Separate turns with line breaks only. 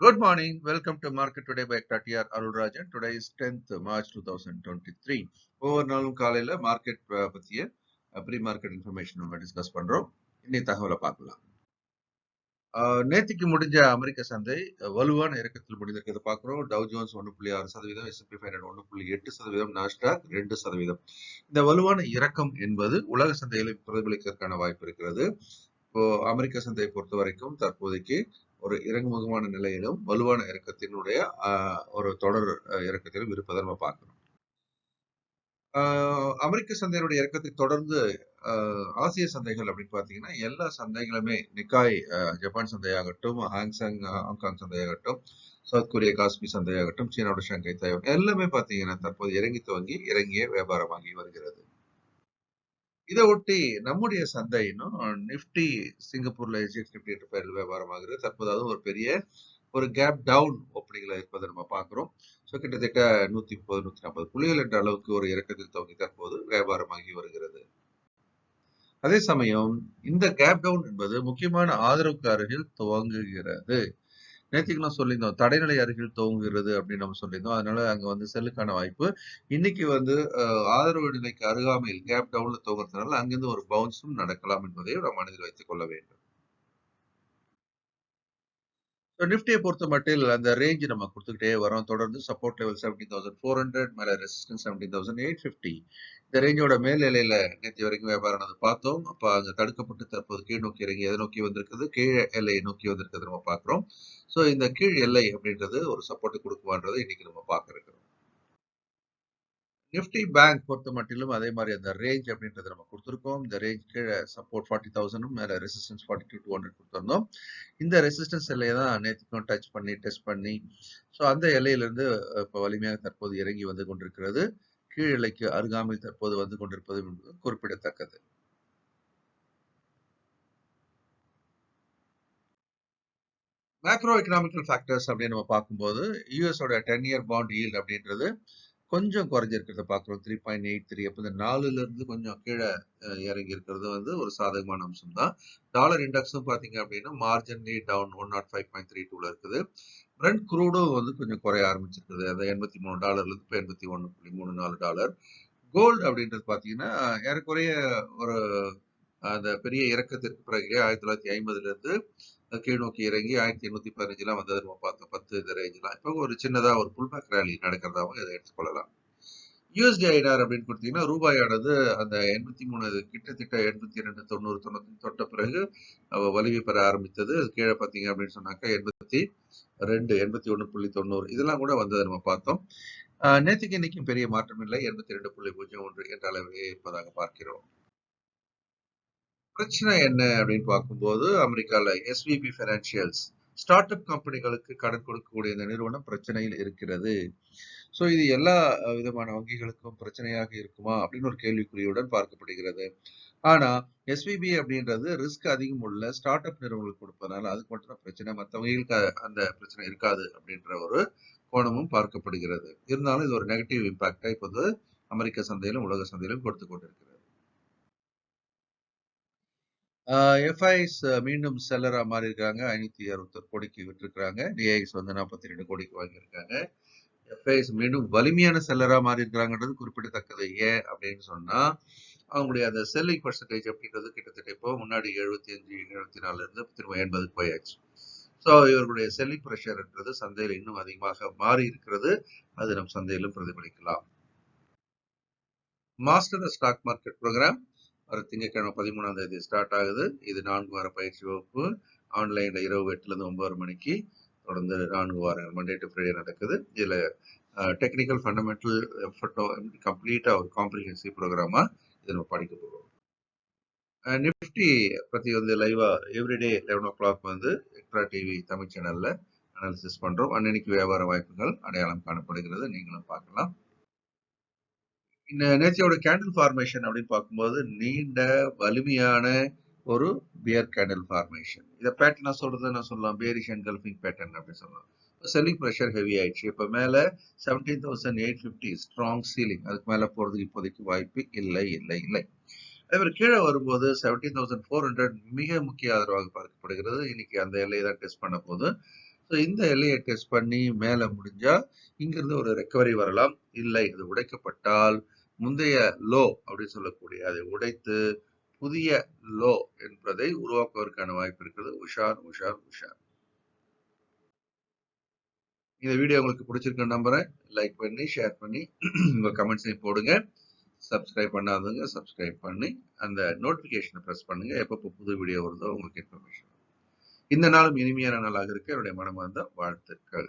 Good morning. Welcome to Market Today by ECTRA Arulrajhan. Today is 10th March 2023. ஒவ்வொரு நாளும் காலையில market பத்திய pre market information நம்ம discuss பண்றோம். இன்னைக்கு தகவலை பார்க்கலாம். நேத்திக்கு முடிஞ்ச அமெரிக்க சந்தை வலுவான இறக்கத்தில் முடிந்திருக்கிறத பார்க்கிறோம். Tau Jones 1.6%, S&P 500 1.8%, Nasdaq 2%. இந்த வலுவான இறக்கம் என்பது உலக சந்தைகளை பிரதிபலிப்பதற்கான வாய்ப்பு இருக்கிறது. இப்போ அமெரிக்க சந்தையை பொறுத்த வரைக்கும் தற்போதைக்கு ஒரு இறங்குமுகமான நிலையிலும் வலுவான இறக்கத்தினுடைய ஒரு தொடர் இறக்கத்திலும் இருப்பதை நம்ம பார்க்கணும். அமெரிக்க சந்தையினுடைய இறக்கத்தை தொடர்ந்து ஆசிய சந்தைகள் அப்படின்னு பார்த்தீங்கன்னா எல்லா சந்தைகளுமே நிக்காய் ஜப்பான் சந்தையாகட்டும், ஹாங்காங் சந்தையாகட்டும், சவுத் கொரியா காஸ்பி சந்தையாகட்டும், சீனாவோட ஷாங்காய் தாய்வான் எல்லாமே பார்த்தீங்கன்னா தற்போது இறங்கி துவங்கி இறங்கிய வியாபாரமாகி வருகிறது. இதை ஒட்டி நம்முடைய சந்தை இன்னும் நிப்டி சிங்கப்பூர்ல ECTRA என்ற பெயரில் வியாபாரமாகிறது. தற்போது அதுவும் ஒரு பெரிய ஒரு கேப் டவுன் ஓப்பனிங்ல இருப்பதை நம்ம பார்க்கிறோம். ஸோ கிட்டத்தட்ட 130, 140 புள்ளிகள் என்ற அளவுக்கு ஒரு இறக்கத்தில் துவங்கி தற்போது வியாபாரமாகி வருகிறது. அதே சமயம் இந்த கேப் டவுன் என்பது முக்கியமான ஆதரவுக்கு அருகில் துவங்குகிறது. நேற்றுக்கு நான் சொல்லியிருந்தோம் தடைநிலை அருகில் துவங்குகிறது அப்படின்னு நம்ம சொல்லியிருந்தோம். அதனால அங்க செல்லுக்கான வாய்ப்பு இன்னைக்கு ஆதரவு நிலைக்கு அருகாமையில் கேப் டவுன்ல துவங்குறதுனால அங்கிருந்து ஒரு பவுன்ஸும் நடக்கலாம் என்பதையும் நாம் மனதில் வைத்துக் கொள்ள வேண்டும். நிப்டியை பொறுத்த மட்டில் அந்த ரேஞ்ச் நம்ம கொடுத்துக்கிட்டே வரோம். தொடர்ந்து சப்போர்ட் லெவல் 17,400, மேல ரெசிஸ்டன்ஸ் 17,850. இந்த ரேஞ்சோட மேல் நிலையில நேற்று வரைக்கும் வியாபாரம் பார்த்தோம். அப்ப அங்க தடுக்கப்பட்டு தற்போது கீழ் நோக்கி இறங்கி எதை நோக்கி வந்திருக்குது, கீழ் எல்லையை நோக்கி வந்திருக்கிறது நம்ம பார்க்கிறோம். ஸோ இந்த கீழ் எல்லை அப்படின்றது ஒரு சப்போர்ட் கொடுக்குமான்றதை இன்னைக்கு நம்ம பார்க்க இருக்கிறோம். நிப்டி பேங்க் பொறுத்த மட்டிலும் அதே மாதிரி அந்த ரேஞ்ச் அப்படின்றத நம்ம கொடுத்துருக்கோம். இந்த ரேஞ்ச் கீழே சப்போர்ட் 40,000 மேல ரெசிஸ்டன்ஸ் 42,200 கொடுத்துருந்தோம். இந்த ரெசிஸ்டன்ஸ் எல்லையை தான் நேற்றுக்கும் டச் பண்ணி டெஸ்ட் பண்ணி ஸோ அந்த எல்லையிலிருந்து இப்போ வலிமையாக தற்போது இறங்கி வந்து கொண்டிருக்கிறது. கீழ் எல்லைக்கு அருகாமையில் தற்போது வந்து கொண்டிருப்பது என்பது குறிப்பிடத்தக்கது. மேக்ரோ எக்கனாமிக்கல் ஃபேக்டர்ஸ் அப்படின்னு நம்ம பார்க்கும்போது யூஎஸோட 10-year பாண்ட் ஈல்ட் அப்படின்றது கொஞ்சம் குறைஞ்சிருக்கிறத பார்க்குறோம். 3.83. அப்போ இந்த 4ல இருந்து கொஞ்சம் கீழே இறங்கி இருக்கிறது ஒரு சாதகமான அம்சம் தான். டாலர் இண்டெக்ஸும் பார்த்தீங்க அப்படின்னா மார்ஜின்லி டவுன் 105.32ல இருக்குது. பிரெண்ட் குரூடும் கொஞ்சம் குறைய ஆரம்பிச்சிருக்குது. அந்த $83 இப்போ $81.34. கோல்டு அப்படின்றது பார்த்தீங்கன்னா ஏறக்குறைய ஒரு அந்த பெரிய இறக்கத்திற்கு பிறகு 1950ல இருந்து கீழ் நோக்கி இறங்கி 1815 வந்தது நம்ம பார்த்தோம். 10 இந்த ரேஞ்ச்லாம் இப்போ ஒரு சின்னதா ஒரு புல்பேக் ரேலி நடக்கிறதாவும் இதை எடுத்துக்கொள்ளலாம். USD INR அப்படின்னு கொடுத்தீங்கன்னா ரூபாயானது அந்த 83 கிட்டத்தட்ட 82, 90, 90 தொட்ட பிறகு வலிமை பெற ஆரம்பித்தது. கீழே பார்த்தீங்க அப்படின்னு சொன்னாக்கா 82, 81.90 இதெல்லாம் கூட வந்ததை நம்ம பார்த்தோம். நேற்றுக்கு இன்னைக்கும் பெரிய மாற்றம் இல்லை. 82.01 என்ற அளவிலே இருப்பதாக பார்க்கிறோம். பிரச்சனை என்ன அப்படின்னு பார்க்கும்போது அமெரிக்கால SVB ஃபைனான்சியல்ஸ் ஸ்டார்ட் அப் கம்பெனிகளுக்கு கடன் கொடுக்கக்கூடிய இந்த நிறுவனம் பிரச்சனையில் இருக்கிறது. ஸோ இது எல்லா விதமான வங்கிகளுக்கும் பிரச்சனையாக இருக்குமா அப்படின்னு ஒரு கேள்விக்குறியுடன் பார்க்கப்படுகிறது. ஆனா SVB அப்படின்றது ரிஸ்க் அதிகம் உள்ள ஸ்டார்ட் அப் நிறுவனங்களுக்கு கொடுப்பதனால அதுக்கு மட்டும் தான் பிரச்சனை, மற்ற வங்கிகளுக்கு அந்த பிரச்சனை இருக்காது அப்படின்ற ஒரு கோணமும் பார்க்கப்படுகிறது. இருந்தாலும் இது ஒரு நெகட்டிவ் இம்பாக்டா இப்போது அமெரிக்க சந்தையிலும் உலக சந்தையிலும் கொடுத்து கொண்டிருக்கிறது. எஃப்ஐஸ் மீண்டும் செல்லரா மாறி இருக்காங்க. 561 கோடிக்கு விட்டுருக்காங்க. டிஐஸ் 42 கோடிக்கு வாங்கியிருக்காங்க. எஃப்ஐஸ் மீண்டும் வலிமையான செல்லரா மாறி இருக்கிறாங்கன்றது குறிப்பிடத்தக்கது. ஏன் அப்படின்னு சொன்னா அவங்களுடைய அந்த செல்லிங் பர்சன்டேஜ் அப்படின்றது கிட்டத்தட்ட இப்போ முன்னாடி 75, 74 இருந்து திரும்ப 80க்கு போயாச்சு. ஸோ இவர்களுடைய செல்லிங் ப்ரெஷர்ன்றது சந்தையில் இன்னும் அதிகமாக மாறி இருக்கிறது. அது நம் சந்தையிலும் பிரதிபலிக்கலாம். மாஸ்டர் ஸ்டாக் மார்க்கெட் ப்ரோக்ராம் வர திங்கட்கிழமை 13ஆம் தேதி ஸ்டார்ட் ஆகுது. இது 4 வார பயிற்சி வகுப்பு. ஆன்லைன்ல இரவு 8லேருந்து 9 மணிக்கு தொடர்ந்து 4 வாரங்கள் மண்டே டு ஃப்ரைடே நடக்குது. இதுல டெக்னிக்கல் ஃபண்டமெண்டல் கம்ப்ளீட்டா ஒரு காம்ப்ரிஹென்சிவ் ப்ரோக்ராமா இதை நம்ம படிக்க போகிறோம். நிஃப்டி பத்தி லைவா everyday 11 o'clock extra TV Tamil சேனல்ல அனாலிசிஸ் பண்றோம். அன்னைக்கு வியாபார வாய்ப்புகள் அடையாளம் காணப்படுகிறது. நீங்களும் பார்க்கலாம். இந்த நேற்றையோட கேண்டில் ஃபார்மேஷன் அப்படின்னு பார்க்கும்போது நீண்ட வலிமையான ஒரு பியர் கேண்டில் ஃபார்மேஷன். இதை பேட்டர்னா சொல்றது நான் சொல்லலாம் பேரிஷ் என்கல்ஃபிங் பேட்டர்ன் அப்படின்னு சொல்லலாம். செல்லிங் ப்ரெஷர் ஹெவி ஆயிடுச்சு. இப்போ மேல 17,850 ஸ்ட்ராங் சீலிங், அதுக்கு மேல போறதுக்கு இப்போதைக்கு வாய்ப்பு இல்லை இல்லை இல்லை. அதே மாதிரி கீழே வரும்போது 17,400 மிக முக்கிய ஆதரவாக பார்க்கப்படுகிறது. இன்னைக்கு அந்த எல்லையை தான் டெஸ்ட் பண்ண போது ஸோ இந்த எல்லையை டெஸ்ட் பண்ணி மேல முடிஞ்சா இங்கிருந்து ஒரு ரெக்கவரி வரலாம். இல்லை அது உடைக்கப்பட்டால் முந்தைய லோ அப்படின்னு சொல்லக்கூடிய அதை உடைத்து புதிய லோ என்பதை உருவாக்குவதற்கான வாய்ப்பு இருக்கிறது. உஷார் உஷார் உஷார். இந்த வீடியோ உங்களுக்கு பிடிச்சிருக்குன்னு நம்புறேன். லைக் பண்ணி ஷேர் பண்ணி உங்க கமெண்ட்ஸையும் போடுங்க. சப்ஸ்கிரைப் பண்ணாதவங்க சப்ஸ்கிரைப் பண்ணி அந்த நோட்டிபிகேஷனை பிரஸ் பண்ணுங்க. எப்பப்போ புது வீடியோ வருதோ உங்களுக்கு இன்ஃபர்மேஷன். இந்த நாளும் இனிமையான நாளாக இருக்க என்னுடைய மனமார்ந்த வாழ்த்துக்கள்.